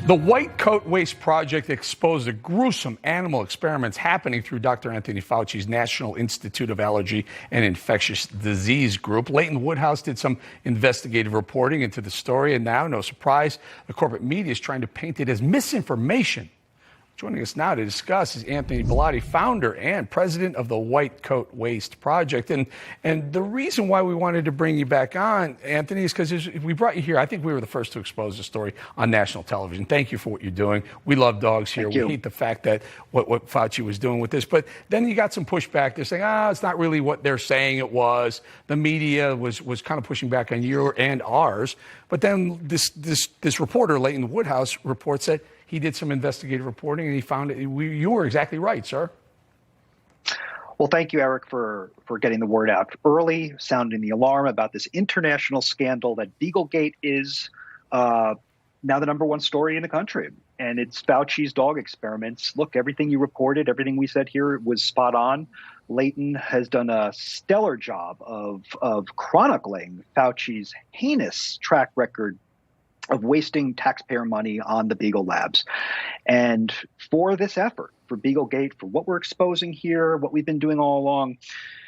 The White Coat Waste Project exposed the gruesome animal experiments happening through Dr. Anthony Fauci's National Institute of Allergy and Infectious Disease Group. Leighton Woodhouse did some investigative reporting into the story, and now, no surprise, the corporate media is trying to paint it as misinformation. Joining us now to discuss is Anthony Bellotti, founder and president of the White Coat Waste Project. And the reason why we wanted to bring you back on, Anthony, is because we brought you here. I think we were the first to expose the story on national television. Thank you for what you're doing. We love dogs here. We hate the fact that what Fauci was doing with this. But then you got some pushback. They're saying, it's not really what they're saying it was. The media was kind of pushing back on you and ours. But then this reporter, Leighton Woodhouse, reports that he did some investigative reporting, and he found it. You were exactly right, sir. Well, thank you, Eric, for getting the word out early, sounding the alarm about this international scandal that Beaglegate is now the #1 story in the country. And it's Fauci's dog experiments. Look, everything you reported, everything we said here was spot on. Leighton has done a stellar job of chronicling Fauci's heinous track record of wasting taxpayer money on the Beagle Labs. And for this effort, for Beaglegate, for what we're exposing here, what we've been doing all along,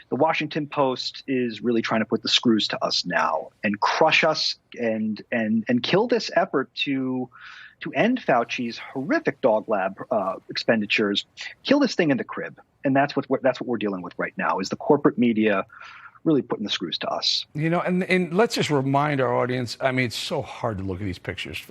the Washington Post is really trying to put the screws to us now and crush us and kill this effort to end Fauci's horrific dog lab expenditures, kill this thing in the crib. And that's what we're dealing with right now, is the corporate media really putting the screws to us. You know, and let's just remind our audience, I mean, it's so hard to look at these pictures.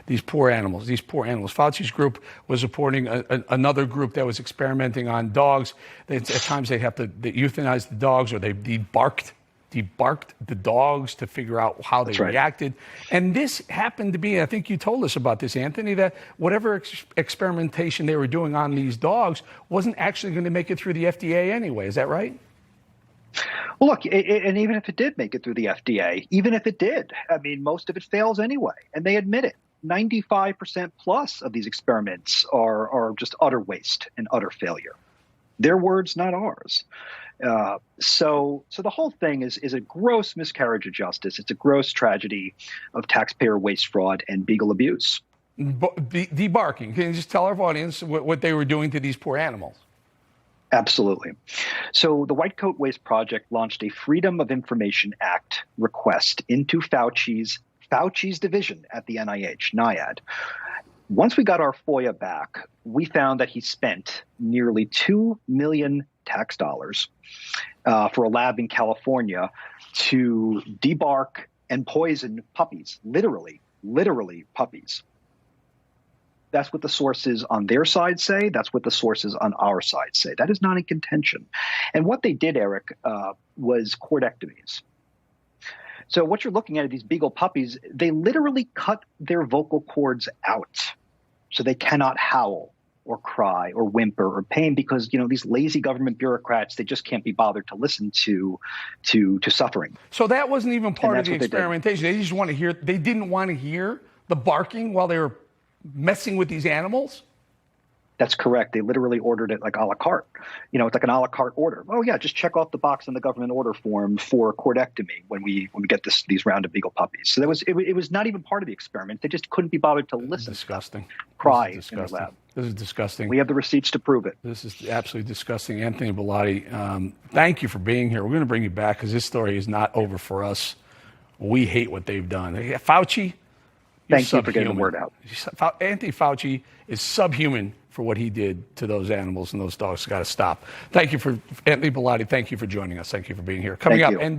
These poor animals. Fauci's group was supporting another group that was experimenting on dogs. At times they have to euthanize the dogs, or they debarked the dogs to figure out how they reacted. And this happened to be, I think you told us about this, Anthony, that whatever experimentation they were doing on these dogs wasn't actually going to make it through the FDA anyway. Is that right? Well, look, and even if it did make it through the FDA, even if it did, I mean, most of it fails anyway, and they admit it. 95% plus of these experiments are just utter waste and utter failure. Their words, not ours. So the whole thing is a gross miscarriage of justice. It's a gross tragedy of taxpayer waste, fraud, and beagle abuse. Debarking. Can you just tell our audience what they were doing to these poor animals? Absolutely. So the White Coat Waste Project launched a Freedom of Information Act request into Fauci's division at the NIAID. Once we got our FOIA back, we found that he spent nearly $2 million tax dollars for a lab in California to debark and poison puppies, literally puppies. That's what the sources on their side say. That's what the sources on our side say. That is not in contention. And what they did, Eric, was cordectomies. So what you're looking at are these beagle puppies. They literally cut their vocal cords out so they cannot howl or cry or whimper or pain, because, these lazy government bureaucrats, they just can't be bothered to listen to suffering. So that wasn't even part of the experimentation. They just want to hear. They didn't want to hear the barking while they were messing with these animals? That's correct. They literally ordered it like a la carte. It's like an a la carte order. Oh yeah, just check off the box in the government order form for cordectomy when we get these rounded beagle puppies. So it was not even part of the experiment. They just couldn't be bothered to listen. Disgusting. Cry in the lab. This is disgusting. We have the receipts to prove it. This is absolutely disgusting. Anthony Bellotti, thank you for being here. We're going to bring you back because this story is not over for us. We hate what they've done. Fauci, thank you for getting the word out. Anthony Fauci is subhuman for what he did to those animals and those dogs. Got to stop. Thank you for Anthony Bellotti. Thank you for joining us. Thank you for being here. Coming up, NBC.